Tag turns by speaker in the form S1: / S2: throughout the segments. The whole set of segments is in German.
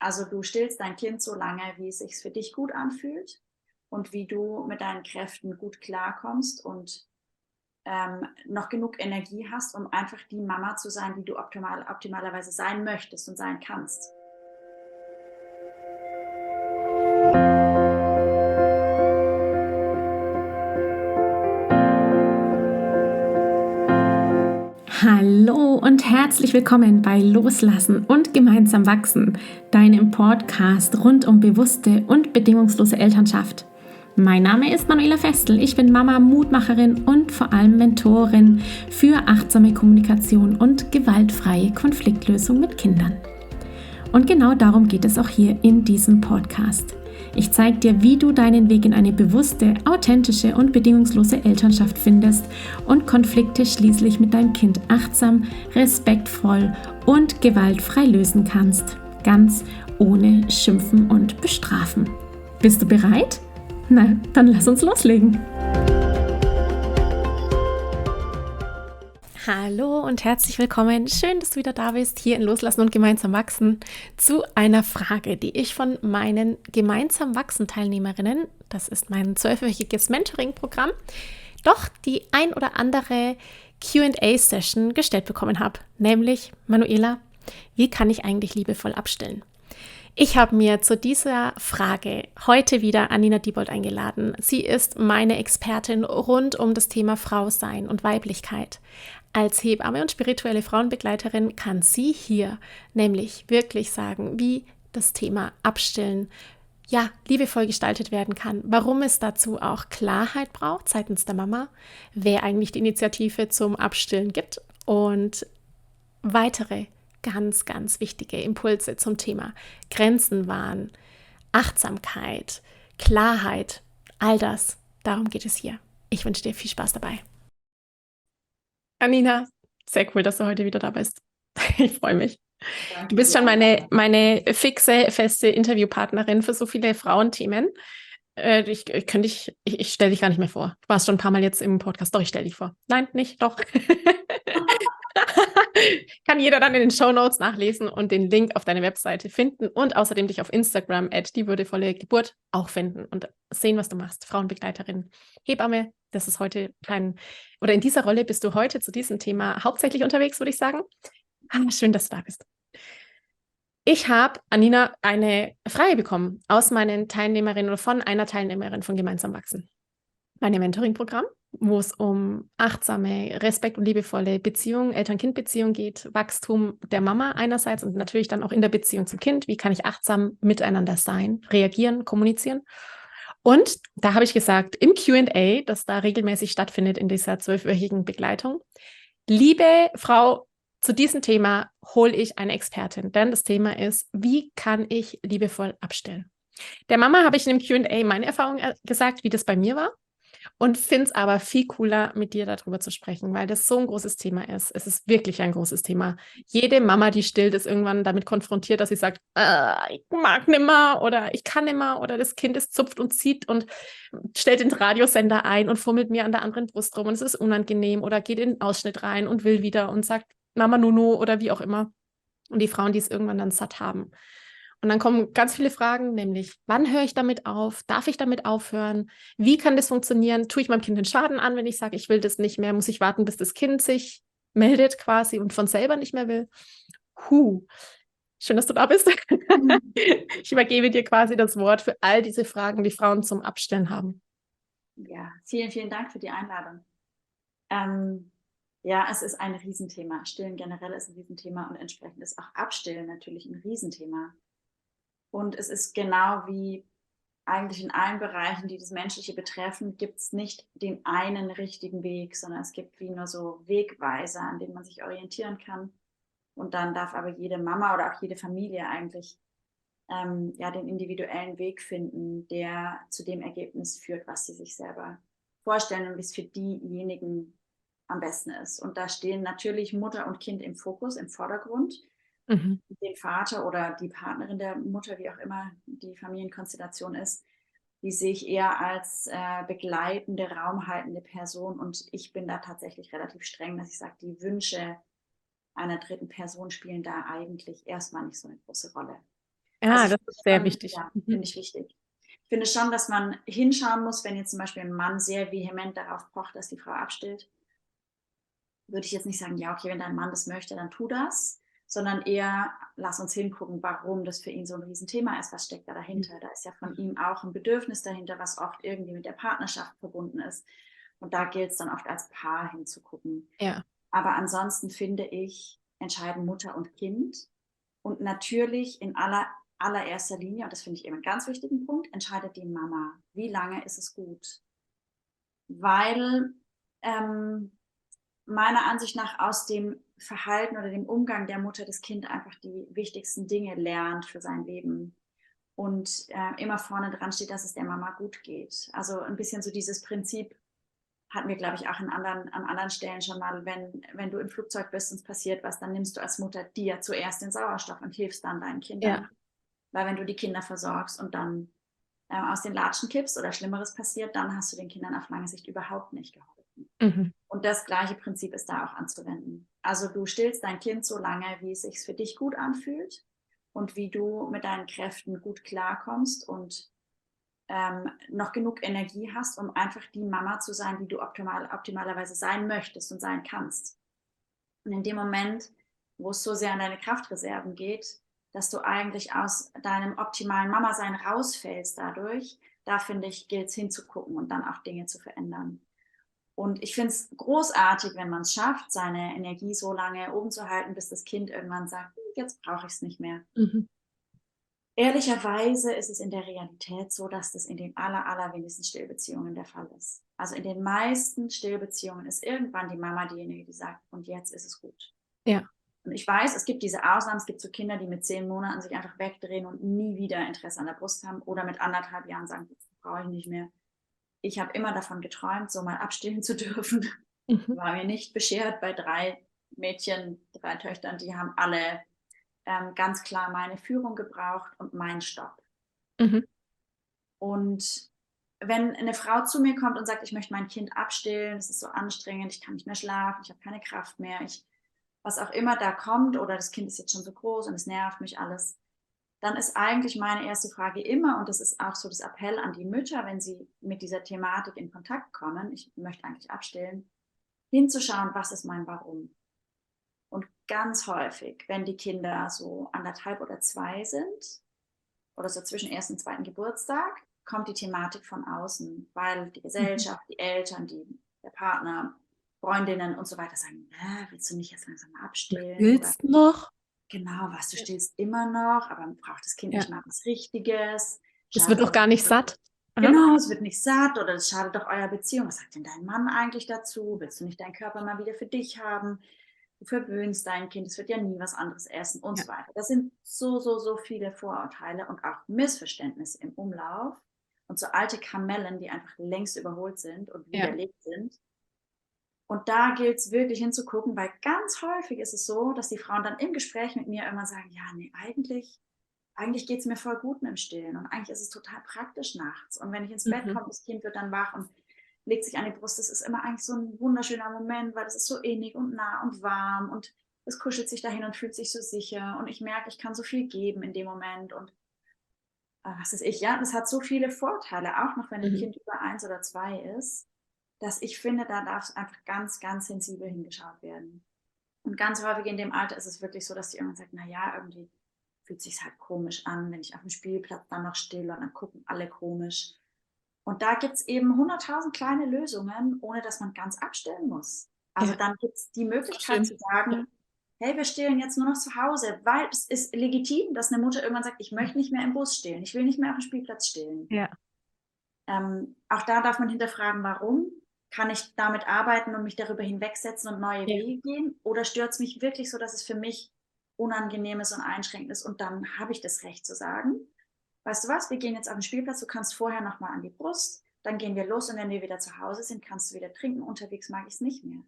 S1: Also du stillst dein Kind so lange, wie es sich für dich gut anfühlt und wie du mit deinen Kräften gut klarkommst und noch genug Energie hast, um einfach die Mama zu sein, die du optimalerweise sein möchtest und sein kannst.
S2: Hallo und herzlich willkommen bei Loslassen und gemeinsam wachsen, deinem Podcast rund um bewusste und bedingungslose Elternschaft. Mein Name ist Manuela Festel, ich bin Mama, Mutmacherin und vor allem Mentorin für achtsame Kommunikation und gewaltfreie Konfliktlösung mit Kindern. Und genau darum geht es auch hier in diesem Podcast. Ich zeige dir, wie du deinen Weg in eine bewusste, authentische und bedingungslose Elternschaft findest und Konflikte schließlich mit deinem Kind achtsam, respektvoll und gewaltfrei lösen kannst. Ganz ohne Schimpfen und Bestrafen. Bist du bereit? Na, dann lass uns loslegen. Hallo und herzlich willkommen. Schön, dass du wieder da bist, hier in Loslassen und gemeinsam wachsen, zu einer Frage, die ich von meinen gemeinsam wachsen Teilnehmerinnen, das ist mein 12-wöchiges Mentoring-Programm, doch die ein oder andere Q&A-Session gestellt bekommen habe, nämlich: Manuela, wie kann ich eigentlich liebevoll abstillen? Ich habe mir zu dieser Frage heute wieder Anina Diebold eingeladen. Sie ist meine Expertin rund um das Thema Frausein und Weiblichkeit. Als Hebamme und spirituelle Frauenbegleiterin kann sie hier nämlich wirklich sagen, wie das Thema Abstillen liebevoll gestaltet werden kann, warum es dazu auch Klarheit braucht seitens der Mama, wer eigentlich die Initiative zum Abstillen gibt und weitere ganz, ganz wichtige Impulse zum Thema Grenzen wahren, Achtsamkeit, Klarheit, all das. Darum geht es hier. Ich wünsche dir viel Spaß dabei. Anina, sehr cool, dass du heute wieder da bist. Ich freue mich. Du bist schon meine fixe, feste Interviewpartnerin für so viele Frauenthemen. Ich stelle dich gar nicht mehr vor. Du warst schon ein paar Mal jetzt im Podcast. Doch, ich stelle dich vor. Nein, nicht, doch. Kann jeder dann in den Shownotes nachlesen und den Link auf deine Webseite finden und außerdem dich auf Instagram @diewürdevollegeburt auch finden und sehen, was du machst. Frauenbegleiterin, Hebamme, das ist heute in dieser Rolle bist du heute zu diesem Thema hauptsächlich unterwegs, würde ich sagen. Schön, dass du da bist. Ich habe, Anina, eine Frage bekommen aus meinen Teilnehmerinnen oder von einer Teilnehmerin von Gemeinsam wachsen. Mein Mentoring-Programm, wo es um achtsame, respekt- und liebevolle Beziehung, Eltern-Kind-Beziehung geht, Wachstum der Mama einerseits und natürlich dann auch in der Beziehung zum Kind. Wie kann ich achtsam miteinander sein, reagieren, kommunizieren? Und da habe ich gesagt, im Q&A, das da regelmäßig stattfindet in dieser 12-wöchigen Begleitung, liebe Frau, zu diesem Thema hole ich eine Expertin, denn das Thema ist, wie kann ich liebevoll abstillen? Der Mama habe ich in dem Q&A meine Erfahrung gesagt, wie das bei mir war. Und finde es aber viel cooler, mit dir darüber zu sprechen, weil das so ein großes Thema ist. Es ist wirklich ein großes Thema. Jede Mama, die stillt, ist irgendwann damit konfrontiert, dass sie sagt, ich mag nimmer oder ich kann nimmer oder das Kind ist zupft und zieht und stellt den Radiosender ein und fummelt mir an der anderen Brust rum und es ist unangenehm oder geht in den Ausschnitt rein und will wieder und sagt Mama Nunu oder wie auch immer. Und die Frauen, die es irgendwann dann satt haben. Und dann kommen ganz viele Fragen, nämlich, wann höre ich damit auf? Darf ich damit aufhören? Wie kann das funktionieren? Tue ich meinem Kind den Schaden an, wenn ich sage, ich will das nicht mehr? Muss ich warten, bis das Kind sich meldet quasi und von selber nicht mehr will? Schön, dass du da bist. Ich übergebe dir quasi das Wort für all diese Fragen, die Frauen zum Abstellen haben.
S1: Ja, vielen, vielen Dank für die Einladung. Ja, es ist ein Riesenthema. Stillen generell ist ein Riesenthema und entsprechend ist auch Abstillen natürlich ein Riesenthema. Und es ist genau wie eigentlich in allen Bereichen, die das Menschliche betreffen, gibt es nicht den einen richtigen Weg, sondern es gibt wie nur so Wegweiser, an denen man sich orientieren kann. Und dann darf aber jede Mama oder auch jede Familie eigentlich den individuellen Weg finden, der zu dem Ergebnis führt, was sie sich selber vorstellen und wie es für diejenigen am besten ist. Und da stehen natürlich Mutter und Kind im Fokus, im Vordergrund. Den Vater oder die Partnerin der Mutter, wie auch immer die Familienkonstellation ist, die sehe ich eher als begleitende, raumhaltende Person. Und ich bin da tatsächlich relativ streng, dass ich sage, die Wünsche einer dritten Person spielen da eigentlich erstmal nicht so eine große Rolle.
S2: Ja,
S1: Also
S2: das ist sehr
S1: schon,
S2: wichtig.
S1: ja,
S2: Mhm.
S1: finde ich wichtig. Ich finde schon, dass man hinschauen muss, wenn jetzt zum Beispiel ein Mann sehr vehement darauf pocht, dass die Frau abstillt, würde ich jetzt nicht sagen, ja, okay, wenn dein Mann das möchte, dann tu das, sondern eher, lass uns hingucken, warum das für ihn so ein Riesenthema ist, was steckt da dahinter. Da ist ja von ihm auch ein Bedürfnis dahinter, was oft irgendwie mit der Partnerschaft verbunden ist. Und da gilt es dann oft als Paar hinzugucken.
S2: Ja.
S1: Aber ansonsten finde ich, entscheiden Mutter und Kind. Und natürlich in allererster Linie, und das finde ich eben einen ganz wichtigen Punkt, entscheidet die Mama. Wie lange ist es gut? Weil meiner Ansicht nach aus dem Verhalten oder dem Umgang der Mutter das Kind einfach die wichtigsten Dinge lernt für sein Leben und immer vorne dran steht, dass es der Mama gut geht. Also ein bisschen so dieses Prinzip hatten wir, glaube ich, auch an anderen Stellen schon mal, wenn du im Flugzeug bist und es passiert was, dann nimmst du als Mutter dir zuerst den Sauerstoff und hilfst dann deinen Kindern.
S2: Ja.
S1: Weil wenn du die Kinder versorgst und dann aus den Latschen kippst oder Schlimmeres passiert, dann hast du den Kindern auf lange Sicht überhaupt nicht geholfen.
S2: Mhm.
S1: Und das gleiche Prinzip ist da auch anzuwenden. Also du stillst dein Kind so lange, wie es sich für dich gut anfühlt und wie du mit deinen Kräften gut klarkommst und noch genug Energie hast, um einfach die Mama zu sein, die du optimalerweise sein möchtest und sein kannst. Und in dem Moment, wo es so sehr an deine Kraftreserven geht, dass du eigentlich aus deinem optimalen Mama-Sein rausfällst dadurch, da finde ich, gilt es hinzugucken und dann auch Dinge zu verändern. Und ich finde es großartig, wenn man es schafft, seine Energie so lange oben zu halten, bis das Kind irgendwann sagt, jetzt brauche ich es nicht mehr.
S2: Mhm.
S1: Ehrlicherweise ist es in der Realität so, dass das in den allerwenigsten Stillbeziehungen der Fall ist. Also in den meisten Stillbeziehungen ist irgendwann die Mama diejenige, die sagt, und jetzt ist es gut.
S2: Ja.
S1: Und ich weiß, es gibt diese Ausnahmen, es gibt so Kinder, die mit 10 Monaten sich einfach wegdrehen und nie wieder Interesse an der Brust haben oder mit 1,5 Jahren sagen, das brauche ich nicht mehr. Ich habe immer davon geträumt, so mal abstillen zu dürfen.
S2: Mhm.
S1: War mir nicht beschert bei 3 Mädchen, 3 Töchtern, die haben alle ganz klar meine Führung gebraucht und meinen Stopp.
S2: Mhm.
S1: Und wenn eine Frau zu mir kommt und sagt, ich möchte mein Kind abstillen, es ist so anstrengend, ich kann nicht mehr schlafen, ich habe keine Kraft mehr, was auch immer da kommt, oder das Kind ist jetzt schon so groß und es nervt mich alles, dann ist eigentlich meine erste Frage immer, und das ist auch so das Appell an die Mütter, wenn sie mit dieser Thematik in Kontakt kommen, ich möchte eigentlich abstillen, hinzuschauen, was ist mein Warum. Und ganz häufig, wenn die Kinder so 1,5 oder 2 sind, oder so zwischen 1. und 2. Geburtstag, kommt die Thematik von außen, weil die Gesellschaft, die Eltern, der Partner, Freundinnen und so weiter sagen, willst du nicht jetzt langsam mal abstillen?
S2: Willst du noch?
S1: Genau, was, du stillst immer noch, aber braucht das Kind
S2: Ja.
S1: nicht mal was Richtiges?
S2: Es wird doch gar nicht satt.
S1: Genau, es wird nicht satt oder es schadet doch eurer Beziehung. Was sagt denn dein Mann eigentlich dazu? Willst du nicht deinen Körper mal wieder für dich haben? Du verwöhnst dein Kind, es wird ja nie was anderes essen und so weiter. Das sind so viele Vorurteile und auch Missverständnisse im Umlauf und so alte Kamellen, die einfach längst überholt sind und widerlegt sind. Und da gilt es wirklich hinzugucken, weil ganz häufig ist es so, dass die Frauen dann im Gespräch mit mir immer sagen, ja, nee, eigentlich geht es mir voll gut mit dem Stillen und eigentlich ist es total praktisch nachts. Und wenn ich ins Bett komme, das Kind wird dann wach und legt sich an die Brust, das ist immer eigentlich so ein wunderschöner Moment, weil es ist so innig und nah und warm und es kuschelt sich dahin und fühlt sich so sicher und ich merke, ich kann so viel geben in dem Moment und was weiß ich, ja, das hat so viele Vorteile, auch noch wenn ein Kind über 1 oder 2 ist, dass ich finde, da darf es einfach ganz sensibel hingeschaut werden. Und ganz häufig in dem Alter ist es wirklich so, dass die irgendwann sagt, naja, irgendwie fühlt sich halt komisch an, wenn ich auf dem Spielplatz dann noch still und dann gucken alle komisch. Und da gibt es eben 100.000 kleine Lösungen, ohne dass man ganz abstillen muss. Also dann gibt es die Möglichkeit zu sagen, hey, wir stillen jetzt nur noch zu Hause, weil es ist legitim, dass eine Mutter irgendwann sagt, ich möchte nicht mehr im Bus stillen, ich will nicht mehr auf dem Spielplatz stillen.
S2: Ja.
S1: Auch da darf man hinterfragen, warum? Kann ich damit arbeiten und mich darüber hinwegsetzen und neue Wege gehen? Oder stört es mich wirklich so, dass es für mich unangenehm ist und einschränkend ist? Und dann habe ich das Recht zu sagen, weißt du was, wir gehen jetzt auf den Spielplatz, du kannst vorher nochmal an die Brust, dann gehen wir los und wenn wir wieder zu Hause sind, kannst du wieder trinken, unterwegs mag ich es nicht mehr.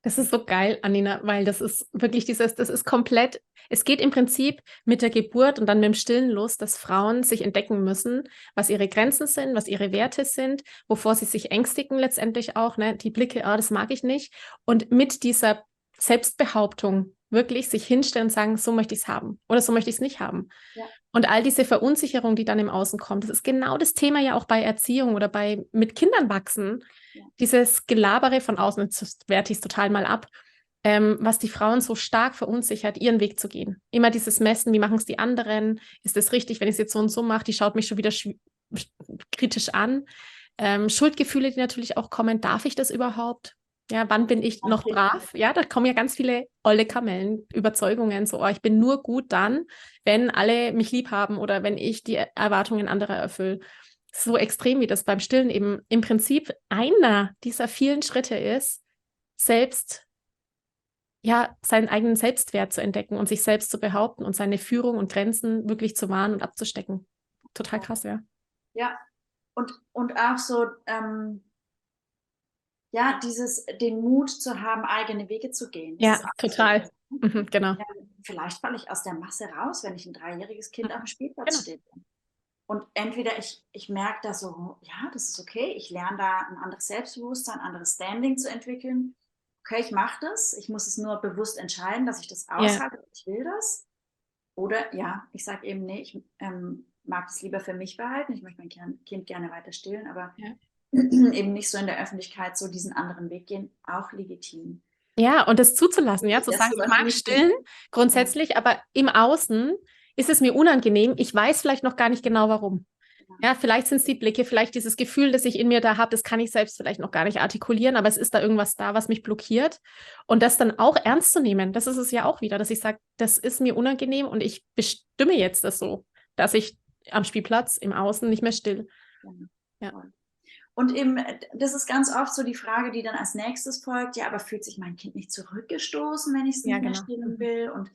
S2: Das ist so geil, Annina, weil das ist wirklich das ist komplett, es geht im Prinzip mit der Geburt und dann mit dem Stillen los, dass Frauen sich entdecken müssen, was ihre Grenzen sind, was ihre Werte sind, wovor sie sich ängstigen letztendlich auch, ne? Die Blicke, das mag ich nicht. Und mit dieser Selbstbehauptung wirklich sich hinstellen und sagen, so möchte ich es haben oder so möchte ich es nicht haben.
S1: Ja.
S2: Und all diese Verunsicherung, die dann im Außen kommt, das ist genau das Thema ja auch bei Erziehung oder bei mit Kindern wachsen.
S1: Ja.
S2: Dieses Gelabere von außen, jetzt werte ich es total mal ab, was die Frauen so stark verunsichert, ihren Weg zu gehen. Immer dieses Messen, wie machen es die anderen? Ist es richtig, wenn ich es jetzt so und so mache? Die schaut mich schon wieder kritisch an. Schuldgefühle, die natürlich auch kommen, darf ich das überhaupt? Ja, wann bin ich noch brav? Ja, da kommen ja ganz viele olle Kamellen, Überzeugungen, so, oh, ich bin nur gut dann, wenn alle mich lieb haben oder wenn ich die Erwartungen anderer erfülle. So extrem, wie das beim Stillen eben im Prinzip einer dieser vielen Schritte ist, selbst, ja, seinen eigenen Selbstwert zu entdecken und sich selbst zu behaupten und seine Führung und Grenzen wirklich zu wahren und abzustecken. Total krass, ja.
S1: Ja, und auch so, ja, den Mut zu haben, eigene Wege zu gehen. Das
S2: Ja,
S1: ist auch
S2: total.
S1: so.
S2: Genau.
S1: Vielleicht falle ich aus der Masse raus, wenn ich ein 3-jähriges Kind auf dem Spielplatz
S2: Genau.
S1: stehe. Und entweder ich merke da so, ja, das ist okay, ich lerne da ein anderes Selbstbewusstsein, ein anderes Standing zu entwickeln. Okay, ich mache das, ich muss es nur bewusst entscheiden, dass ich das aushalte, ich will das. Oder ja, ich sage eben, nee, ich mag es lieber für mich behalten, ich möchte mein Kind gerne weiter stillen, aber eben nicht so in der Öffentlichkeit so diesen anderen Weg gehen, auch legitim.
S2: Ja, und das zuzulassen, ja, zu sagen, ich mag stillen grundsätzlich, aber im Außen ist es mir unangenehm. Ich weiß vielleicht noch gar nicht genau, warum. Ja, vielleicht sind es die Blicke, vielleicht dieses Gefühl, das ich in mir da habe, das kann ich selbst vielleicht noch gar nicht artikulieren, aber es ist da irgendwas da, was mich blockiert. Und das dann auch ernst zu nehmen, das ist es ja auch wieder, dass ich sage, das ist mir unangenehm und ich bestimme jetzt das so, dass ich am Spielplatz im Außen nicht mehr still.
S1: Ja. Und eben, das ist ganz oft so die Frage, die dann als nächstes folgt, ja, aber fühlt sich mein Kind nicht zurückgestoßen, wenn ich es nicht mehr stillen will? Und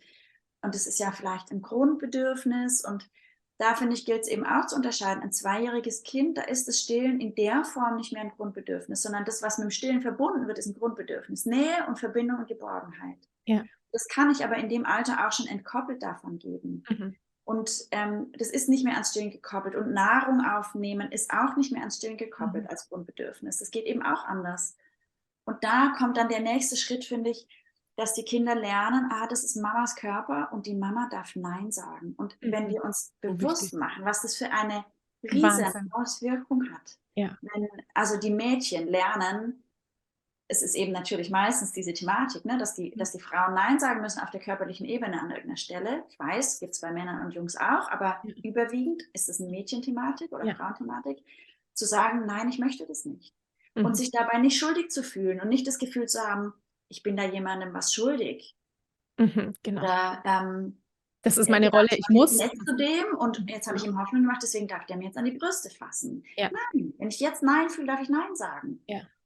S1: das ist ja vielleicht ein Grundbedürfnis. Und da, finde ich, gilt es eben auch zu unterscheiden. Ein 2-jähriges Kind, da ist das Stillen in der Form nicht mehr ein Grundbedürfnis, sondern das, was mit dem Stillen verbunden wird, ist ein Grundbedürfnis. Nähe und Verbindung und Geborgenheit.
S2: Ja.
S1: Das kann ich aber in dem Alter auch schon entkoppelt davon geben. Und das ist nicht mehr ans Stillen gekoppelt. Und Nahrung aufnehmen ist auch nicht mehr ans Stillen gekoppelt als Grundbedürfnis. Das geht eben auch anders. Und da kommt dann der nächste Schritt, finde ich, dass die Kinder lernen, das ist Mamas Körper und die Mama darf Nein sagen. Und wenn wir uns bewusst machen, was das für eine riesige Auswirkung hat, wenn also die Mädchen lernen, es ist eben natürlich meistens diese Thematik, ne, dass die Frauen Nein sagen müssen auf der körperlichen Ebene an irgendeiner Stelle. Ich weiß, gibt es bei Männern und Jungs auch, aber überwiegend ist es eine Mädchenthematik oder Frauenthematik, zu sagen, nein, ich möchte das nicht. Und sich dabei nicht schuldig zu fühlen und nicht das Gefühl zu haben, ich bin da jemandem was schuldig.
S2: Genau.
S1: Oder
S2: das ist meine Rolle, ich muss.
S1: Nett zu dem und jetzt habe ich ihm Hoffnung gemacht, deswegen darf der mir jetzt an die Brüste fassen. Nein, wenn ich jetzt Nein fühle, darf ich Nein sagen.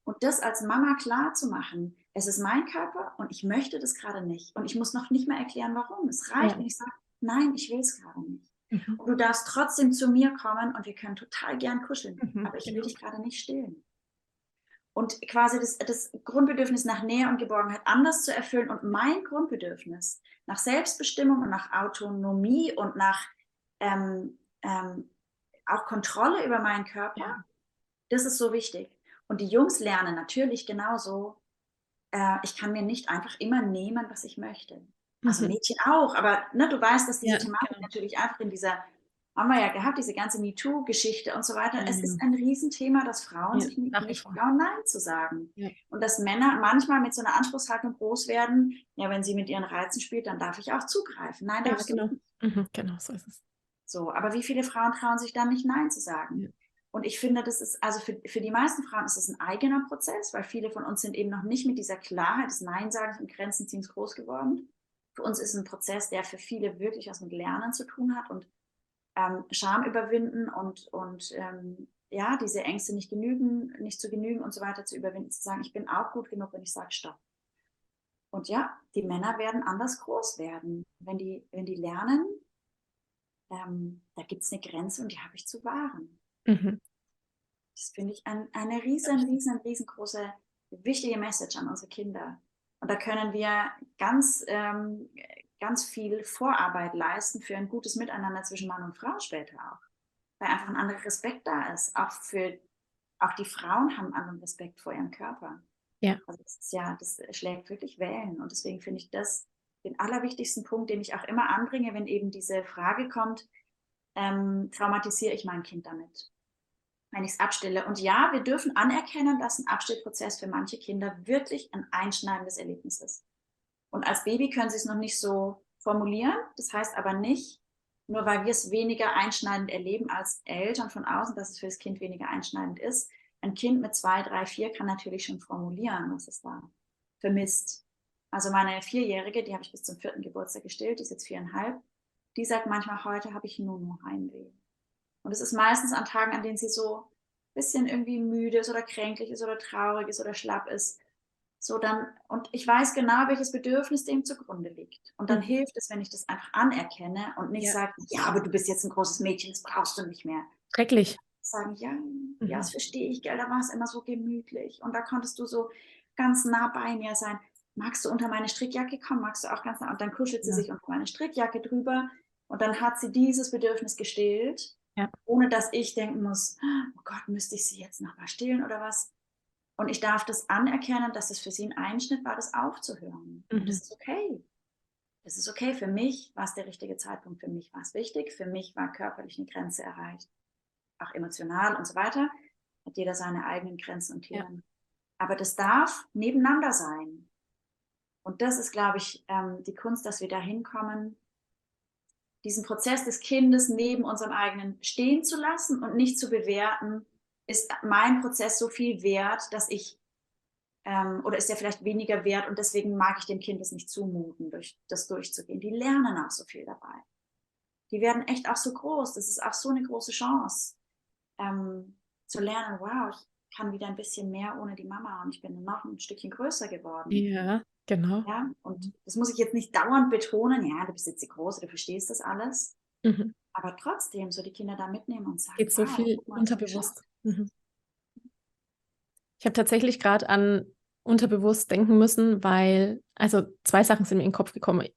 S1: Und das als Mama klar zu machen, es ist mein Körper und ich möchte das gerade nicht. Und ich muss noch nicht mehr erklären, warum. Es reicht, wenn ich sage, nein, ich will es gerade nicht. Und du darfst trotzdem zu mir kommen und wir können total gern kuscheln, aber ich will dich gerade nicht stillen. Und quasi das Grundbedürfnis nach Nähe und Geborgenheit anders zu erfüllen und mein Grundbedürfnis nach Selbstbestimmung und nach Autonomie und nach auch Kontrolle über meinen Körper, das ist so wichtig. Und die Jungs lernen natürlich genauso, ich kann mir nicht einfach immer nehmen, was ich möchte. Also Mädchen auch, aber ne, du weißt, dass diese Thematik natürlich einfach in dieser, haben wir ja gehabt, diese ganze MeToo-Geschichte und so weiter. Es ist ein Riesenthema, dass Frauen sich nicht trauen, Nein zu sagen. Und dass Männer manchmal mit so einer Anspruchshaltung groß werden, ja, wenn sie mit ihren Reizen spielt, dann darf ich auch zugreifen. Nein, darfst du nicht.
S2: Genau, so ist es.
S1: So, aber wie viele Frauen trauen sich dann nicht, Nein zu sagen? Und ich finde, das ist, also für die meisten Frauen ist das ein eigener Prozess, weil viele von uns sind eben noch nicht mit dieser Klarheit des Nein-Sagens und Grenzenziehens groß geworden. Für uns ist ein Prozess, der für viele wirklich was mit Lernen zu tun hat und Scham überwinden und ja, diese Ängste nicht zu genügen und so weiter zu überwinden, zu sagen, ich bin auch gut genug, wenn ich sage, stopp. Und ja, die Männer werden anders groß werden, wenn die lernen, da gibt es eine Grenze und die habe ich zu wahren. Das finde ich eine riesengroße, wichtige Message an unsere Kinder. Und da können wir ganz viel Vorarbeit leisten für ein gutes Miteinander zwischen Mann und Frau später auch. Weil einfach ein anderer Respekt da ist. Auch die Frauen haben einen anderen Respekt vor ihrem Körper. Also das schlägt wirklich Wellen. Und deswegen finde ich das den allerwichtigsten Punkt, den ich auch immer anbringe, wenn eben diese Frage kommt, traumatisiere ich mein Kind damit, wenn ich es abstille. Und ja, wir dürfen anerkennen, dass ein Abstillprozess für manche Kinder wirklich ein einschneidendes Erlebnis ist. Und als Baby können sie es noch nicht so formulieren. Das heißt aber nicht, nur weil wir es weniger einschneidend erleben als Eltern von außen, dass es für das Kind weniger einschneidend ist. Ein Kind mit 2, 3, 4 kann natürlich schon formulieren, was es da vermisst. Also meine 4-Jährige, die habe ich bis zum 4. Geburtstag gestillt, die ist jetzt 4,5, die sagt manchmal, heute habe ich nur Heimweh. Und es ist meistens an Tagen, an denen sie so ein bisschen irgendwie müde ist oder kränklich ist oder traurig ist oder schlapp ist. So dann, und ich weiß genau, welches Bedürfnis dem zugrunde liegt. Und dann hilft es, wenn ich das einfach anerkenne und nicht sage, ja, aber du bist jetzt ein großes Mädchen, das brauchst du nicht mehr.
S2: Schrecklich.
S1: Sagen, ja, das verstehe ich, gell, da war es immer so gemütlich. Und da konntest du so ganz nah bei mir sein. Magst du unter meine Strickjacke kommen? Magst du auch ganz nah? Und dann kuschelt sie sich unter meine Strickjacke drüber. Und dann hat sie dieses Bedürfnis gestillt, ohne dass ich denken muss, oh Gott, müsste ich sie jetzt noch mal stillen oder was? Und ich darf das anerkennen, dass es für sie ein Einschnitt war, das aufzuhören. Und das ist okay. Das ist okay. Für mich war es der richtige Zeitpunkt. Für mich war es wichtig. Für mich war körperlich eine Grenze erreicht. Auch emotional und so weiter. Hat jeder seine eigenen Grenzen und Themen. Aber das darf nebeneinander sein. Und das ist, glaube ich, die Kunst, dass wir da hinkommen, diesen Prozess des Kindes neben unserem eigenen stehen zu lassen und nicht zu bewerten, ist mein Prozess so viel wert, dass ich, oder ist der vielleicht weniger wert und deswegen mag ich dem Kind es nicht zumuten, durch das durchzugehen. Die lernen auch so viel dabei. Die werden echt auch so groß. Das ist auch so eine große Chance, zu lernen, wow, ich kann wieder ein bisschen mehr ohne die Mama und ich bin noch ein Stückchen größer geworden.
S2: Ja, genau.
S1: Ja, und das muss ich jetzt nicht dauernd betonen, ja, du bist jetzt die Große, du verstehst das alles. Aber trotzdem so die Kinder da mitnehmen und sagen,
S2: Geht so
S1: wow,
S2: viel
S1: guck mal,
S2: unterbewusst. Ich habe tatsächlich gerade an unterbewusst denken müssen, weil, also 2 Sachen sind mir in den Kopf gekommen.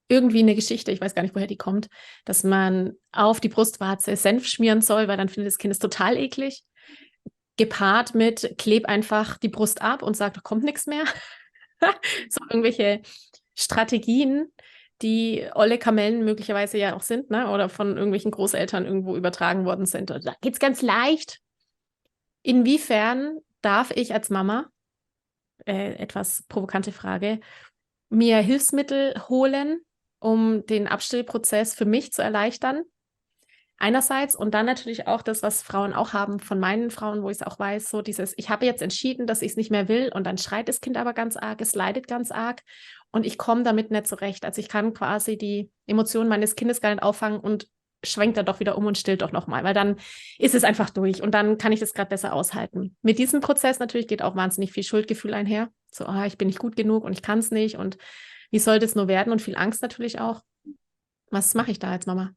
S2: Irgendwie eine Geschichte, ich weiß gar nicht, woher die kommt, dass man auf die Brustwarze Senf schmieren soll, weil dann findet das Kind es total eklig. Gepaart mit, kleb einfach die Brust ab und sag, da kommt nichts mehr. So irgendwelche Strategien, die olle Kamellen möglicherweise ja auch sind, ne? Oder von irgendwelchen Großeltern irgendwo übertragen worden sind. Da geht es ganz leicht. Inwiefern darf ich als Mama, etwas provokante Frage, mir Hilfsmittel holen, um den Abstillprozess für mich zu erleichtern? Einerseits und dann natürlich auch das, was Frauen auch haben, von meinen Frauen, wo ich es auch weiß, so dieses, ich habe jetzt entschieden, dass ich es nicht mehr will und dann schreit das Kind aber ganz arg, es leidet ganz arg und ich komme damit nicht zurecht. Also ich kann quasi die Emotionen meines Kindes gar nicht auffangen und schwenkt dann doch wieder um und stillt doch nochmal, weil dann ist es einfach durch und dann kann ich das gerade besser aushalten. Mit diesem Prozess natürlich geht auch wahnsinnig viel Schuldgefühl einher. So, ich bin nicht gut genug und ich kann es nicht und wie soll das nur werden und viel Angst natürlich auch. Was mache ich da als Mama?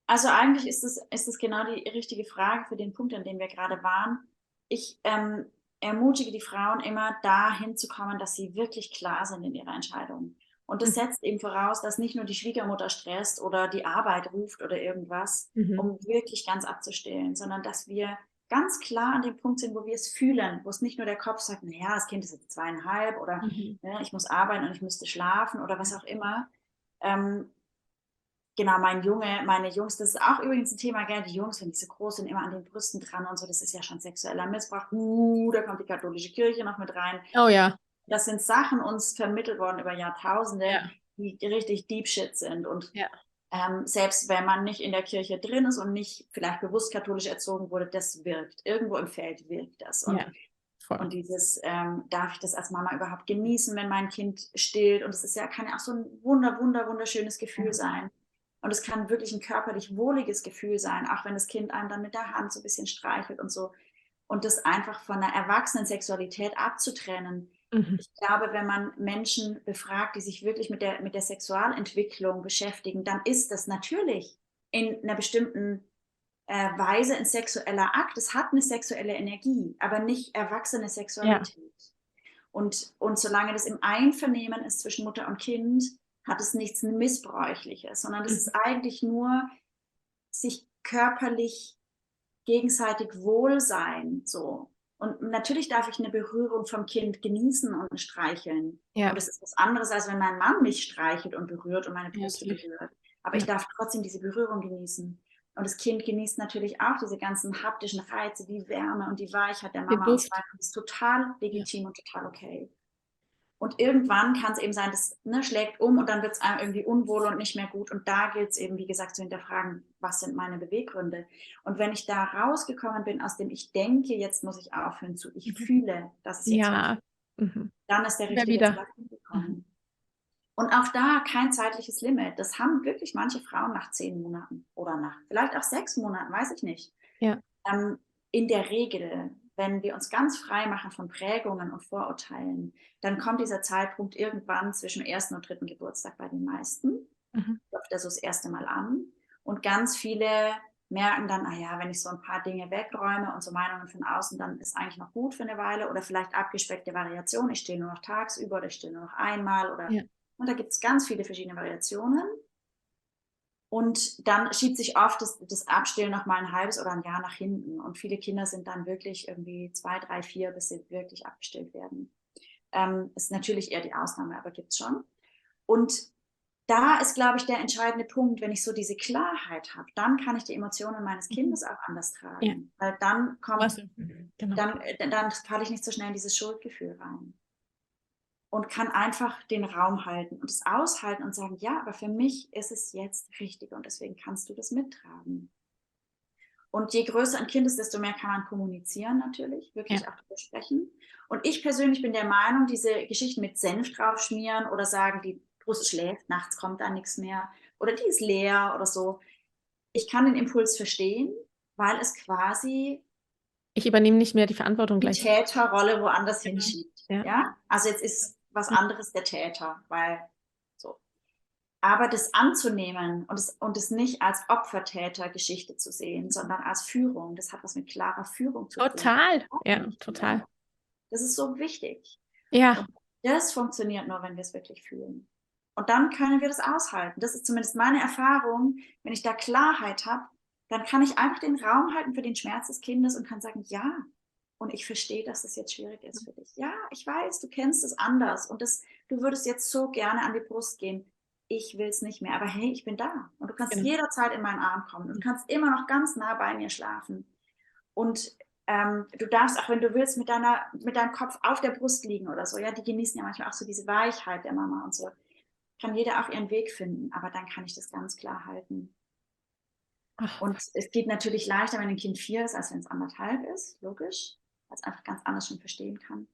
S1: Also eigentlich ist es genau die richtige Frage für den Punkt, an dem wir gerade waren. Ich ermutige die Frauen immer, dahin zu kommen, dass sie wirklich klar sind in ihrer Entscheidung. Und das setzt eben voraus, dass nicht nur die Schwiegermutter stresst oder die Arbeit ruft oder irgendwas, um wirklich ganz abzustillen, sondern dass wir ganz klar an dem Punkt sind, wo wir es fühlen, wo es nicht nur der Kopf sagt, naja, das Kind ist jetzt 2,5 oder ja, ich muss arbeiten und ich müsste schlafen oder was auch immer. Genau, meine Jungs, das ist auch übrigens ein Thema, gell? Die Jungs, wenn die so groß sind, immer an den Brüsten dran und so, das ist ja schon sexueller Missbrauch. Da kommt die katholische Kirche noch mit rein.
S2: Oh ja.
S1: Das sind Sachen uns vermittelt worden über Jahrtausende, die richtig Deep Shit sind. Und selbst wenn man nicht in der Kirche drin ist und nicht vielleicht bewusst katholisch erzogen wurde, das wirkt. Irgendwo im Feld wirkt das. Und dieses, darf ich das als Mama überhaupt genießen, wenn mein Kind stillt? Und es kann ja auch so ein wunderschönes Gefühl sein. Und es kann wirklich ein körperlich wohliges Gefühl sein, auch wenn das Kind einem dann mit der Hand so ein bisschen streichelt und so. Und das einfach von einer erwachsenen Sexualität abzutrennen. Ich glaube, wenn man Menschen befragt, die sich wirklich mit der Sexualentwicklung beschäftigen, dann ist das natürlich in einer bestimmten Weise ein sexueller Akt. Es hat eine sexuelle Energie, aber nicht erwachsene Sexualität. Und solange das im Einvernehmen ist zwischen Mutter und Kind, hat es nichts Missbräuchliches, sondern das ist eigentlich nur sich körperlich gegenseitig Wohlsein, so. Und natürlich darf ich eine Berührung vom Kind genießen und streicheln. Und das ist was anderes, als wenn mein Mann mich streichelt und berührt und meine Brust berührt. Aber ich darf trotzdem diese Berührung genießen. Und das Kind genießt natürlich auch diese ganzen haptischen Reize, die Wärme und die Weichheit der
S2: Den
S1: Mama und so
S2: Duft.
S1: weiter. Das ist total
S2: Ja.
S1: legitim und total okay. Und irgendwann kann es eben sein, das schlägt um und dann wird es einem irgendwie unwohl und nicht mehr gut. Und da gilt es eben, wie gesagt, zu hinterfragen, was sind meine Beweggründe? Und wenn ich da rausgekommen bin aus dem ich denke, jetzt muss ich aufhören zu ich fühle, dass es jetzt
S2: Ja.
S1: dann ist der
S2: Immer
S1: richtige
S2: wieder.
S1: Zeitpunkt gekommen. Und auch da kein zeitliches Limit. Das haben wirklich manche Frauen nach 10 Monaten oder nach vielleicht auch 6 Monaten, weiß ich nicht.
S2: Ja.
S1: In der Regel, wenn wir uns ganz frei machen von Prägungen und Vorurteilen, dann kommt dieser Zeitpunkt irgendwann zwischen dem 1. und 3. Geburtstag bei den meisten. Klopft er so das erste Mal an. Und ganz viele merken dann, wenn ich so ein paar Dinge wegräume und so Meinungen von außen, dann ist eigentlich noch gut für eine Weile. Oder vielleicht abgespeckte Variation, ich stehe nur noch tagsüber oder ich stehe nur noch einmal. Und da gibt es ganz viele verschiedene Variationen. Und dann schiebt sich oft das Abstillen noch mal ein halbes oder ein Jahr nach hinten. Und viele Kinder sind dann wirklich irgendwie 2, 3, 4, bis sie wirklich abgestillt werden. Ist natürlich eher die Ausnahme, aber gibt es schon. Und da ist, glaube ich, der entscheidende Punkt, wenn ich so diese Klarheit habe, dann kann ich die Emotionen meines Kindes auch anders tragen.
S2: Ja.
S1: Weil dann
S2: Genau.
S1: dann falle ich nicht so schnell in dieses Schuldgefühl rein. Und kann einfach den Raum halten und es aushalten und sagen, ja, aber für mich ist es jetzt richtig und deswegen kannst du das mittragen. Und je größer ein Kind ist, desto mehr kann man kommunizieren natürlich, wirklich auch darüber sprechen. Und ich persönlich bin der Meinung, diese Geschichten mit Senf draufschmieren oder sagen, die Brust schläft, nachts kommt da nichts mehr oder die ist leer oder so. Ich kann den Impuls verstehen, weil es quasi
S2: Ich übernehme nicht mehr die Verantwortung
S1: die
S2: gleich.
S1: Täterrolle woanders hinschiebt.
S2: Ja.
S1: Ja? Also jetzt ist was anderes der Täter, weil so. Aber das anzunehmen und es nicht als Opfertäter-Geschichte zu sehen, sondern als Führung, das hat was mit klarer Führung zu tun.
S2: Total. Ja, total.
S1: Das ist so wichtig.
S2: Ja.
S1: Und das funktioniert nur, wenn wir es wirklich fühlen. Und dann können wir das aushalten. Das ist zumindest meine Erfahrung. Wenn ich da Klarheit habe, dann kann ich einfach den Raum halten für den Schmerz des Kindes und kann sagen, ja, und ich verstehe, dass das jetzt schwierig ist für dich. Ja, ich weiß, du kennst es anders und du würdest jetzt so gerne an die Brust gehen. Ich will es nicht mehr, aber hey, ich bin da. Und du kannst jederzeit in meinen Arm kommen. Und du kannst immer noch ganz nah bei mir schlafen. Und du darfst auch, wenn du willst, mit deinem Kopf auf der Brust liegen oder so. Ja, die genießen ja manchmal auch so diese Weichheit der Mama und so. Kann jeder auch ihren Weg finden, aber dann kann ich das ganz klar halten. Und es geht natürlich leichter, wenn ein Kind 4 ist, als wenn es 1,5 ist, logisch, weil es einfach ganz anders schon verstehen kann.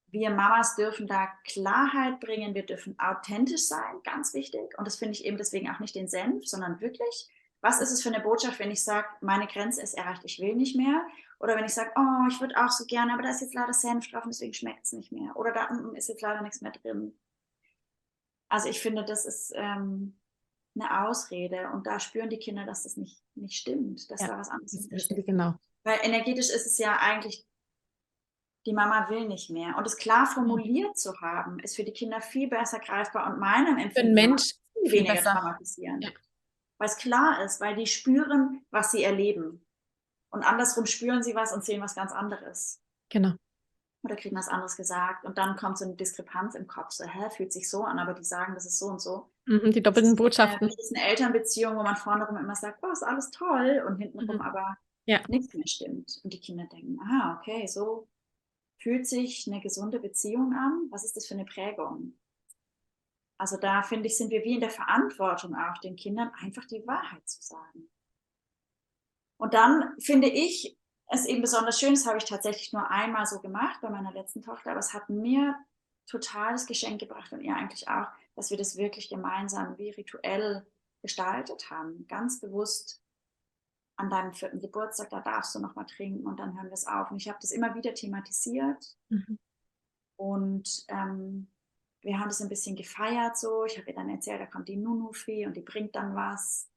S1: Wir Mamas dürfen da Klarheit bringen, wir dürfen authentisch sein, ganz wichtig. Und das finde ich eben deswegen auch nicht den Senf, sondern wirklich, was ist es für eine Botschaft, wenn ich sage, meine Grenze ist erreicht, ich will nicht mehr? Oder wenn ich sage, oh, ich würde auch so gerne, aber da ist jetzt leider Senf drauf und deswegen schmeckt es nicht mehr. Oder da ist jetzt leider nichts mehr drin. Also ich finde, das ist eine Ausrede und da spüren die Kinder, dass das nicht stimmt, dass da was anderes ist.
S2: Genau.
S1: Weil energetisch ist es ja eigentlich, die Mama will nicht mehr. Und es klar formuliert zu haben, ist für die Kinder viel besser greifbar und meinem Empfinden
S2: Mensch
S1: viel weniger traumatisierend. Ja. Weil es klar ist, weil die spüren, was sie erleben. Und andersrum spüren sie was und sehen was ganz anderes.
S2: Genau.
S1: Oder kriegen was anderes gesagt. Und dann kommt so eine Diskrepanz im Kopf. So, fühlt sich so an, aber die sagen, das ist so und so.
S2: Die doppelten Botschaften.
S1: Das ist eine Elternbeziehung, wo man vorne rum immer sagt, ist alles toll. Und hintenrum aber nichts mehr stimmt. Und die Kinder denken, okay, so fühlt sich eine gesunde Beziehung an? Was ist das für eine Prägung? Also da, finde ich, sind wir wie in der Verantwortung auch, den Kindern einfach die Wahrheit zu sagen. Und dann finde ich es eben besonders schön, das habe ich tatsächlich nur einmal so gemacht bei meiner letzten Tochter, aber es hat mir total das Geschenk gebracht und ihr eigentlich auch, dass wir das wirklich gemeinsam wie rituell gestaltet haben. Ganz bewusst an deinem 4. Geburtstag, da darfst du noch mal trinken und dann hören wir es auf. Und ich habe das immer wieder thematisiert und wir haben das ein bisschen gefeiert so. Ich habe ihr dann erzählt, da kommt die Nunu-Fee und die bringt dann was.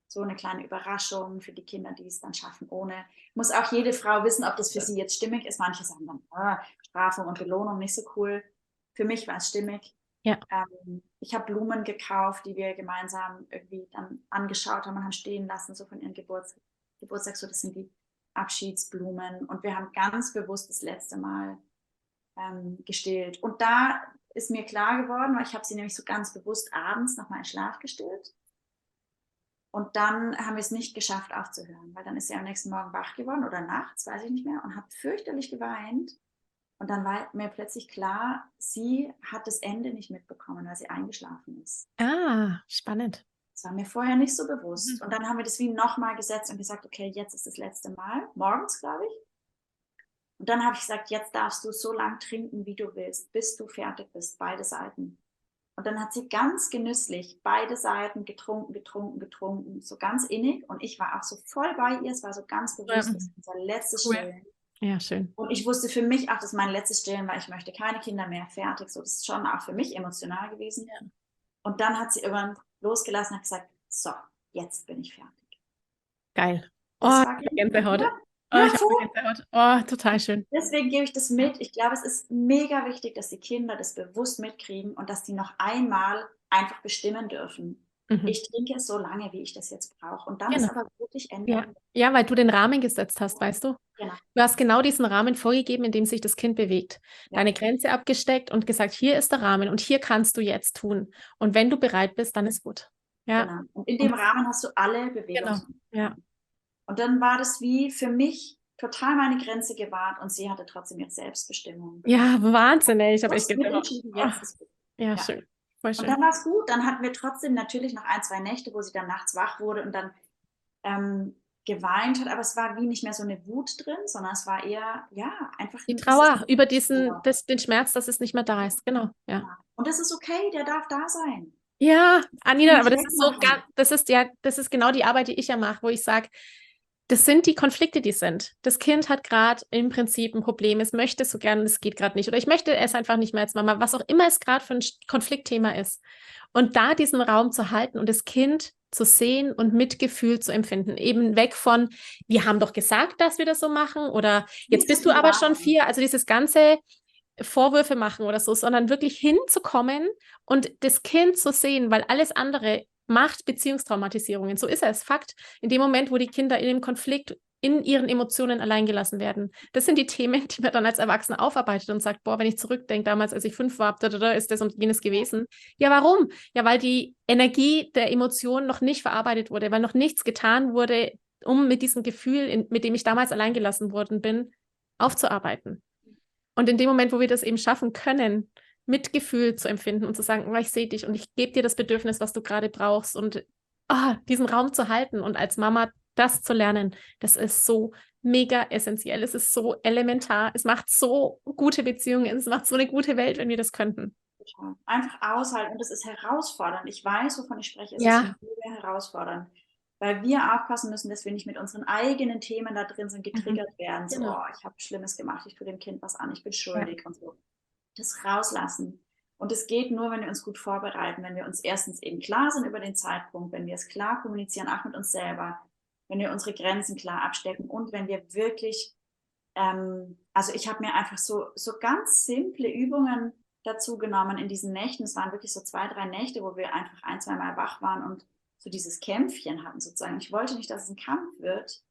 S1: So eine kleine Überraschung für die Kinder, die es dann schaffen ohne. Muss auch jede Frau wissen, ob das für sie jetzt stimmig ist. Manche sagen dann, Strafung und Belohnung nicht so cool. Für mich war es stimmig.
S2: Ja.
S1: Ich habe Blumen gekauft, die wir gemeinsam irgendwie dann angeschaut haben und haben stehen lassen, so von ihrem Geburtstag. So, das sind die Abschiedsblumen. Und wir haben ganz bewusst das letzte Mal gestillt. Und da ist mir klar geworden, weil ich habe sie nämlich so ganz bewusst abends nochmal in Schlaf gestillt. Und dann haben wir es nicht geschafft aufzuhören, weil dann ist sie am nächsten Morgen wach geworden oder nachts, weiß ich nicht mehr, und hat fürchterlich geweint. Und dann war mir plötzlich klar, sie hat das Ende nicht mitbekommen, weil sie eingeschlafen ist.
S2: Ah, spannend.
S1: Das war mir vorher nicht so bewusst. Und dann haben wir das wie nochmal gesetzt und gesagt, okay, jetzt ist das letzte Mal, morgens, glaube ich. Und dann habe ich gesagt, jetzt darfst du so lang trinken, wie du willst, bis du fertig bist, beide Seiten. Und dann hat sie ganz genüsslich beide Seiten getrunken, so ganz innig. Und ich war auch so voll bei ihr, es war so ganz bewusst, das ist unser letztes
S2: Cool.
S1: Stillen.
S2: Ja, schön.
S1: Und ich wusste für mich auch, das ist mein letztes Stillen, weil ich möchte keine Kinder mehr, fertig. So, das ist schon auch für mich emotional gewesen.
S2: Ja.
S1: Und dann hat sie irgendwann losgelassen und hat gesagt, so, jetzt bin ich fertig.
S2: Geil.
S1: Das
S2: Oh,
S1: war
S2: ich habe Gänsehaut.
S1: ja,
S2: Oh,
S1: ja,
S2: ich habe Gänsehaut. Oh, total schön.
S1: Deswegen gebe ich das mit. Ich glaube, es ist mega wichtig, dass die Kinder das bewusst mitkriegen und dass die noch einmal einfach bestimmen dürfen.
S2: Mhm.
S1: Ich trinke es so lange, wie ich das jetzt brauche. Und dann
S2: Genau.
S1: ist aber wirklich Ende.
S2: Ja. Ja, weil du den Rahmen gesetzt hast, weißt du?
S1: Genau.
S2: Du hast genau diesen Rahmen vorgegeben, in dem sich das Kind bewegt.
S1: Ja.
S2: Deine Grenze abgesteckt und gesagt, hier ist der Rahmen und hier kannst du jetzt tun. Und wenn du bereit bist, dann ist gut. Ja.
S1: Genau. Und in dem Rahmen hast du alle Bewegungen.
S2: Genau. Ja.
S1: Und dann war das wie für mich total meine Grenze gewahrt und sie hatte trotzdem ihre Selbstbestimmung.
S2: Ja, Wahnsinn, ey. Ich habe echt
S1: Mit
S2: Gänsehaut.
S1: entschieden,
S2: Oh.
S1: jetzt ist gut.
S2: Ja,
S1: Ja.
S2: schön. Voll
S1: Und
S2: schön.
S1: dann war es gut. Dann hatten wir trotzdem natürlich noch 1, 2 Nächte, wo sie dann nachts wach wurde und dann geweint hat, aber es war wie nicht mehr so eine Wut drin, sondern es war eher, ja, einfach
S2: Die
S1: ein
S2: Trauer über den
S1: Trauer.
S2: Schmerz, dass es nicht mehr da ist. Genau. Ja.
S1: Ja. Und das ist okay, der darf da sein.
S2: Ja, Anina, aber
S1: Nicht
S2: das ist so
S1: wegmachen.
S2: das ist genau die Arbeit, die ich ja mache, wo ich sage, das sind die Konflikte, die sind. Das Kind hat gerade im Prinzip ein Problem, es möchte so gerne, es geht gerade nicht. Oder ich möchte es einfach nicht mehr als Mama, was auch immer es gerade für ein Konfliktthema ist. Und da diesen Raum zu halten und das Kind zu sehen und Mitgefühl zu empfinden. Eben weg von, wir haben doch gesagt, dass wir das so machen oder jetzt bist du aber schon 4. Also dieses ganze Vorwürfe machen oder so, sondern wirklich hinzukommen und das Kind zu sehen, weil alles andere macht Beziehungstraumatisierungen. So ist es. Fakt. In dem Moment, wo die Kinder in dem Konflikt in ihren Emotionen allein gelassen werden. Das sind die Themen, die man dann als Erwachsener aufarbeitet und sagt, boah, wenn ich zurückdenke, damals, als ich 5 war, ist das und jenes gewesen. Ja, warum? Ja, weil die Energie der Emotionen noch nicht verarbeitet wurde, weil noch nichts getan wurde, um mit diesem Gefühl, mit dem ich damals allein gelassen worden bin, aufzuarbeiten. Und in dem Moment, wo wir das eben schaffen können, Mitgefühl zu empfinden und zu sagen, oh, ich sehe dich und ich gebe dir das Bedürfnis, was du gerade brauchst und diesen Raum zu halten und als Mama das zu lernen, das ist so mega essentiell. Es ist so elementar. Es macht so gute Beziehungen. Es macht so eine gute Welt, wenn wir das könnten.
S1: Einfach aushalten. Und es ist herausfordernd. Ich weiß, wovon ich spreche. Es
S2: Ja.
S1: ist mega herausfordernd. Weil wir aufpassen müssen, dass wir nicht mit unseren eigenen Themen da drin sind, getriggert werden. So,
S2: Genau.
S1: oh, ich habe Schlimmes gemacht, ich tue dem Kind was an, ich bin schuldig und so. Das rauslassen. Und es geht nur, wenn wir uns gut vorbereiten, wenn wir uns erstens eben klar sind über den Zeitpunkt, wenn wir es klar kommunizieren, auch mit uns selber, wenn wir unsere Grenzen klar abstecken und wenn wir wirklich, also ich habe mir einfach so ganz simple Übungen dazu genommen in diesen Nächten. Es waren wirklich so 2, 3 Nächte, wo wir einfach 1, 2 Mal wach waren und so dieses Kämpfchen hatten sozusagen. Ich wollte nicht, dass es ein Kampf wird.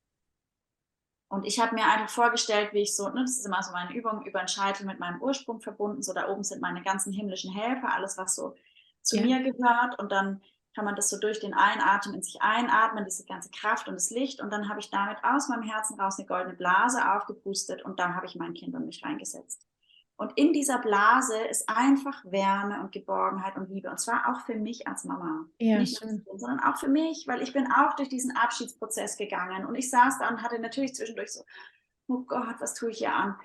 S1: Und ich habe mir einfach vorgestellt, wie ich so, das ist immer so meine Übung, über den Scheitel mit meinem Ursprung verbunden. So da oben sind meine ganzen himmlischen Helfer, alles, was so zu mir gehört. Und dann kann man das so durch den Einatmen in sich einatmen, diese ganze Kraft und das Licht. Und dann habe ich damit aus meinem Herzen raus eine goldene Blase aufgepustet und da habe ich mein Kind und mich reingesetzt. Und in dieser Blase ist einfach Wärme und Geborgenheit und Liebe. Und zwar auch für mich als Mama.
S2: Ja,
S1: nicht nur für, sondern auch für mich, weil ich bin auch durch diesen Abschiedsprozess gegangen. Und ich saß da und hatte natürlich zwischendurch so, oh Gott, was tue ich hier an?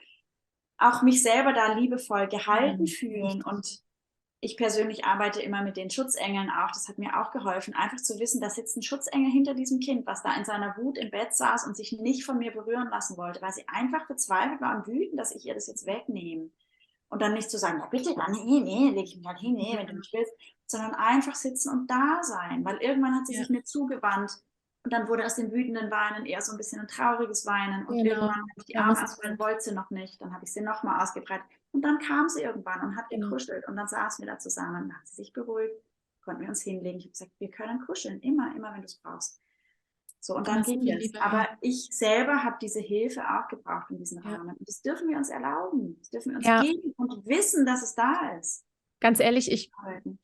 S1: Auch mich selber da liebevoll gehalten fühlen. Und ich persönlich arbeite immer mit den Schutzengeln auch. Das hat mir auch geholfen, einfach zu wissen, da sitzt ein Schutzengel hinter diesem Kind, was da in seiner Wut im Bett saß und sich nicht von mir berühren lassen wollte, weil sie einfach verzweifelt war und wütend, dass ich ihr das jetzt wegnehme. Und dann nicht zu sagen, ja bitte, dann, nee, leg ich mich halt hin, nee, wenn du nicht willst, sondern einfach sitzen und da sein, weil irgendwann hat sie sich mir zugewandt und dann wurde aus dem wütenden Weinen eher so ein bisschen ein trauriges Weinen und irgendwann habe ich die Arme ausgebreitet, wollte sie noch nicht, dann habe ich sie nochmal ausgebreitet und dann kam sie irgendwann und hat gekuschelt und dann saßen wir da zusammen und hat sie sich beruhigt, konnten wir uns hinlegen. Ich habe gesagt, wir können kuscheln, immer, wenn du es brauchst. So, und dann ging es. Aber ich selber habe diese Hilfe auch gebraucht in diesem Rahmen. Und das dürfen wir uns erlauben. Das dürfen wir uns geben und wissen, dass es da ist.
S2: Ganz ehrlich, ich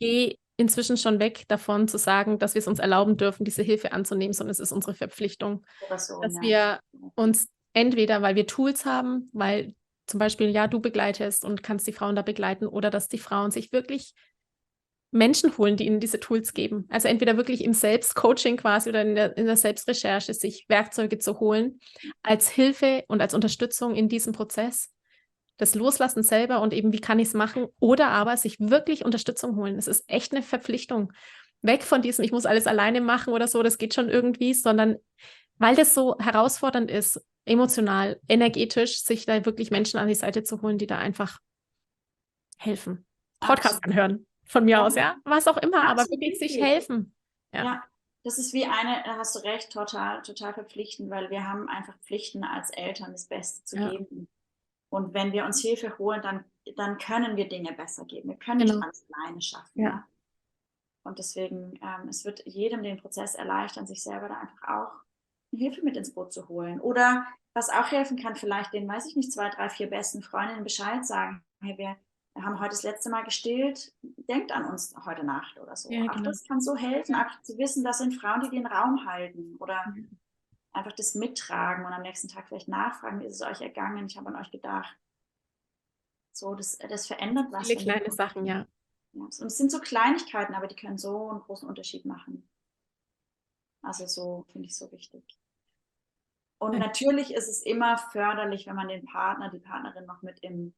S2: gehe inzwischen schon weg davon zu sagen, dass wir es uns erlauben dürfen, diese Hilfe anzunehmen, sondern es ist unsere Verpflichtung,
S1: Oder so,
S2: dass
S1: ja.
S2: wir uns entweder, weil wir Tools haben, weil zum Beispiel, ja, du begleitest und kannst die Frauen da begleiten, oder dass die Frauen sich wirklich Menschen holen, die ihnen diese Tools geben. Also entweder wirklich im Selbstcoaching quasi oder in der Selbstrecherche sich Werkzeuge zu holen, als Hilfe und als Unterstützung in diesem Prozess. Das Loslassen selber und eben, wie kann ich es machen? Oder aber sich wirklich Unterstützung holen. Es ist echt eine Verpflichtung. Weg von diesem, ich muss alles alleine machen oder so, das geht schon irgendwie, sondern weil das so herausfordernd ist, emotional, energetisch, sich da wirklich Menschen an die Seite zu holen, die da einfach helfen. Podcast
S1: Absolut.
S2: anhören, von mir aus, ja, was auch immer, aber
S1: Absolut.
S2: wirklich sich helfen. Ja.
S1: Ja, das ist wie da hast du recht, total verpflichtend, weil wir haben einfach Pflichten als Eltern, das Beste zu
S2: Ja.
S1: geben. Und wenn wir uns Hilfe holen, dann können wir Dinge besser geben. Wir können
S2: Genau.
S1: nicht alles alleine schaffen.
S2: Ja.
S1: Ja? Und deswegen, es wird jedem den Prozess erleichtern, sich selber da einfach auch Hilfe mit ins Boot zu holen. Oder was auch helfen kann, vielleicht den, weiß ich nicht, 2, 3, 4 besten Freundinnen Bescheid sagen. Hey, wir haben heute das letzte Mal gestillt, denkt an uns heute Nacht oder so.
S2: Ja,
S1: Auch
S2: genau.
S1: das kann so helfen, auch zu wissen, das sind Frauen, die den Raum halten. Oder einfach das mittragen und am nächsten Tag vielleicht nachfragen, wie ist es euch ergangen? Ich habe an euch gedacht. So, das verändert was.
S2: Viele kleine Sachen, ja.
S1: Und es sind so Kleinigkeiten, aber die können so einen großen Unterschied machen. Also so finde ich so wichtig. Und natürlich ist es immer förderlich, wenn man den Partner, die Partnerin noch mit im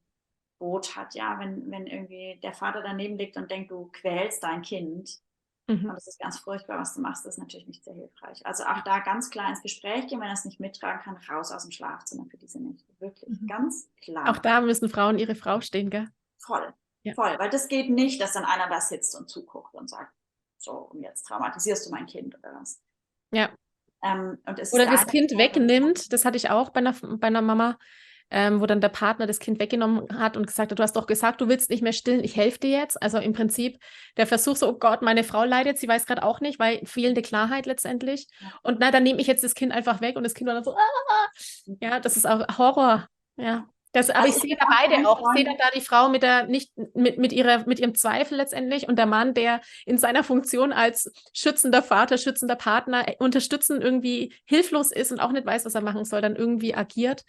S1: Boot hat. Ja, wenn irgendwie der Vater daneben liegt und denkt, du quälst dein Kind und das ist ganz furchtbar, was du machst, das ist natürlich nicht sehr hilfreich. Also auch da ganz klar ins Gespräch gehen, wenn er es nicht mittragen kann, raus aus dem Schlafzimmer für diese Nächte. Wirklich, ganz klar.
S2: Auch da müssen Frauen ihre Frau stehen, gell?
S1: Voll,
S2: Ja.
S1: voll. Weil das geht nicht, dass dann einer da sitzt und zuguckt und sagt, so, und jetzt traumatisierst du mein Kind oder was.
S2: Ja.
S1: Und es
S2: Oder
S1: ist
S2: das Kind wegnimmt, das hatte ich auch bei einer Mama, wo dann der Partner das Kind weggenommen hat und gesagt hat, du hast doch gesagt, du willst nicht mehr stillen, ich helfe dir jetzt. Also im Prinzip der Versuch so, oh Gott, meine Frau leidet, sie weiß gerade auch nicht, weil fehlende Klarheit letztendlich.
S1: Ja.
S2: Und na, dann nehme ich jetzt das Kind einfach weg und das Kind war dann so, ja, das ist auch Horror. Ja. Aber ich sehe da beide auch. Ich sehe dann da die Frau mit ihrem Zweifel letztendlich und der Mann, der in seiner Funktion als schützender Vater, schützender Partner unterstützend irgendwie hilflos ist und auch nicht weiß, was er machen soll, dann irgendwie agiert.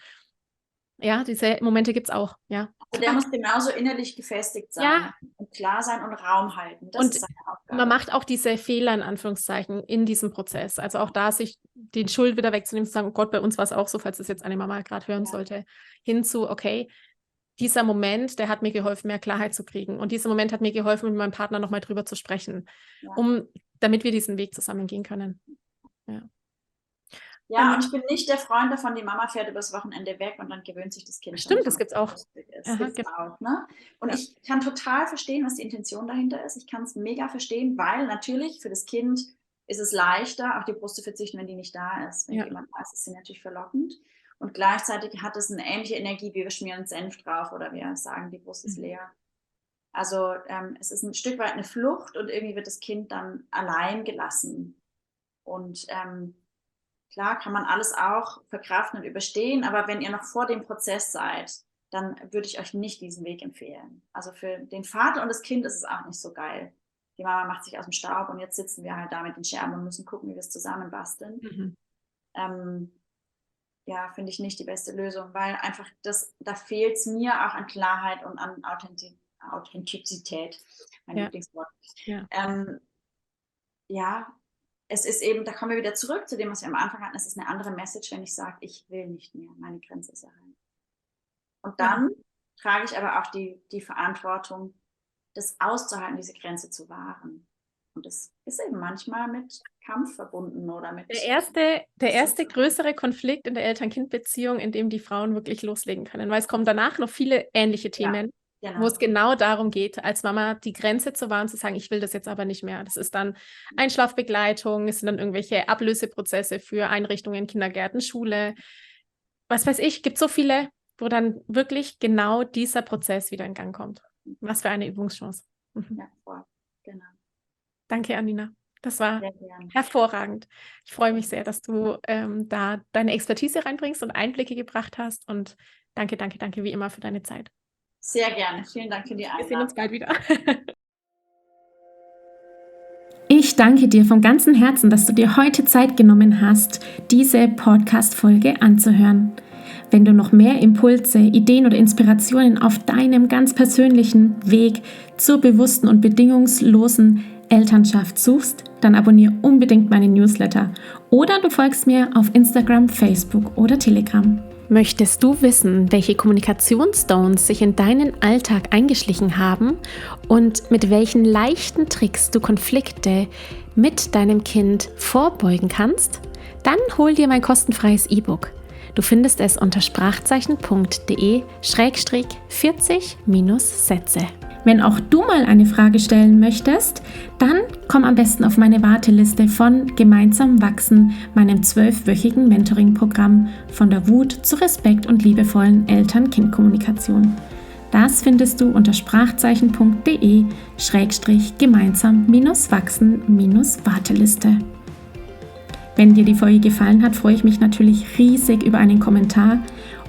S2: Ja, diese Momente gibt es auch, ja.
S1: Also der muss genauso innerlich gefestigt sein,
S2: Ja.
S1: Und klar sein und Raum halten. Das ist seine Aufgabe.
S2: Man macht auch diese Fehler in Anführungszeichen in diesem Prozess. Also auch da sich die Schuld wieder wegzunehmen, zu sagen, oh Gott, bei uns war es auch so, falls das jetzt eine Mama gerade hören sollte, hinzu, okay, dieser Moment, der hat mir geholfen, mehr Klarheit zu kriegen. Und dieser Moment hat mir geholfen, mit meinem Partner nochmal drüber zu sprechen, damit wir diesen Weg zusammen gehen können.
S1: Ja, und ich bin nicht der Freund davon, die Mama fährt übers Wochenende weg und dann gewöhnt sich das Kind.
S2: Stimmt, das gibt es auch.
S1: Das gibt's auch, ne? Und ich kann total verstehen, was die Intention dahinter ist. Ich kann es mega verstehen, weil natürlich für das Kind ist es leichter, auf die Brust zu verzichten, wenn die nicht da ist. Wenn jemand da ist, ist sie natürlich verlockend. Und gleichzeitig hat es eine ähnliche Energie, wie wir schmieren Senf drauf oder wir sagen, die Brust ist leer. Also es ist ein Stück weit eine Flucht und irgendwie wird das Kind dann allein gelassen. Und klar kann man alles auch verkraften und überstehen, aber wenn ihr noch vor dem Prozess seid, dann würde ich euch nicht diesen Weg empfehlen. Also für den Vater und das Kind ist es auch nicht so geil. Die Mama macht sich aus dem Staub und jetzt sitzen wir halt da mit den Scherben und müssen gucken, wie wir es zusammenbasteln. Ja, finde ich nicht die beste Lösung, weil einfach da fehlt es mir auch an Klarheit und an Authentizität, mein Lieblingswort. Ja, es ist eben, da kommen wir wieder zurück zu dem, was wir am Anfang hatten, es ist eine andere Message, wenn ich sage, ich will nicht mehr, meine Grenze ist erreicht. Und dann trage ich aber auch die Verantwortung, das auszuhalten, diese Grenze zu wahren. Und das ist eben manchmal mit Kampf verbunden oder mit...
S2: Der erste größere Konflikt in der Eltern-Kind-Beziehung, in dem die Frauen wirklich loslegen können, weil es kommen danach noch viele ähnliche Themen, wo es genau darum geht, als Mama die Grenze zu wahren, zu sagen, ich will das jetzt aber nicht mehr. Das ist dann Einschlafbegleitung, es sind dann irgendwelche Ablöseprozesse für Einrichtungen, Kindergärten, Schule, was weiß ich, gibt so viele, wo dann wirklich genau dieser Prozess wieder in Gang kommt. Was für eine Übungschance.
S1: Ja, voll. Genau.
S2: Danke, Anina. Das war hervorragend. Ich freue mich sehr, dass du da deine Expertise reinbringst und Einblicke gebracht hast. Und danke wie immer für deine Zeit.
S1: Sehr gerne. Vielen Dank für die Einladung.
S2: Wir sehen uns bald wieder. Ich danke dir von ganzem Herzen, dass du dir heute Zeit genommen hast, diese Podcast-Folge anzuhören. Wenn du noch mehr Impulse, Ideen oder Inspirationen auf deinem ganz persönlichen Weg zur bewussten und bedingungslosen Elternschaft suchst, dann abonniere unbedingt meinen Newsletter oder du folgst mir auf Instagram, Facebook oder Telegram. Möchtest du wissen, welche Kommunikationsstones sich in deinen Alltag eingeschlichen haben und mit welchen leichten Tricks du Konflikte mit deinem Kind vorbeugen kannst? Dann hol dir mein kostenfreies E-Book. Du findest es unter sprachzeichen.de/40-Sätze. Wenn auch du mal eine Frage stellen möchtest, dann komm am besten auf meine Warteliste von Gemeinsam wachsen, meinem 12-wöchigen Mentoring-Programm von der Wut zu Respekt und liebevollen Eltern-Kind-Kommunikation. Das findest du unter sprachzeichen.de/gemeinsam-wachsen-Warteliste. Wenn dir die Folge gefallen hat, freue ich mich natürlich riesig über einen Kommentar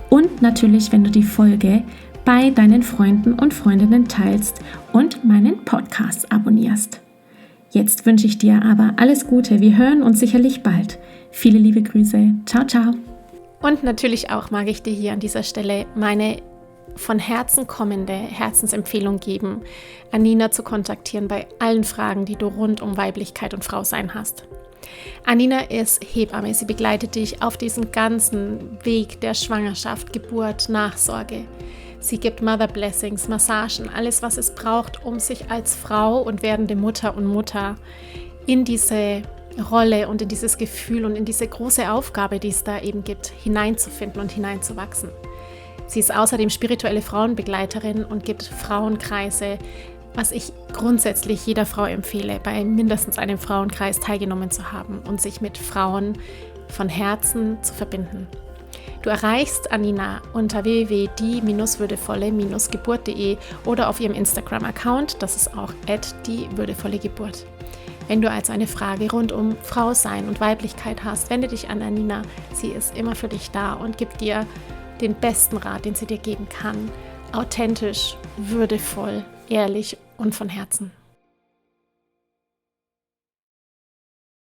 S2: und natürlich, wenn du die Folge bei deinen Freunden und Freundinnen teilst und meinen Podcast abonnierst. Jetzt wünsche ich dir aber alles Gute. Wir hören uns sicherlich bald. Viele liebe Grüße. Ciao, ciao. Und natürlich auch mag ich dir hier an dieser Stelle meine von Herzen kommende Herzensempfehlung geben, Anina zu kontaktieren bei allen Fragen, die du rund um Weiblichkeit und Frausein hast. Anina ist Hebamme. Sie begleitet dich auf diesem ganzen Weg der Schwangerschaft, Geburt, Nachsorge. Sie gibt Mother Blessings, Massagen, alles, was es braucht, um sich als Frau und werdende Mutter und Mutter in diese Rolle und in dieses Gefühl und in diese große Aufgabe, die es da eben gibt, hineinzufinden und hineinzuwachsen. Sie ist außerdem spirituelle Frauenbegleiterin und gibt Frauenkreise, was ich grundsätzlich jeder Frau empfehle, bei mindestens einem Frauenkreis teilgenommen zu haben und sich mit Frauen von Herzen zu verbinden. Du erreichst Anina unter www.die-würdevolle-geburt.de oder auf ihrem Instagram-Account, das ist auch @die-würdevolle-geburt. Wenn du also eine Frage rund um Frausein und Weiblichkeit hast, wende dich an Anina. Sie ist immer für dich da und gibt dir den besten Rat, den sie dir geben kann. Authentisch, würdevoll, ehrlich und von Herzen.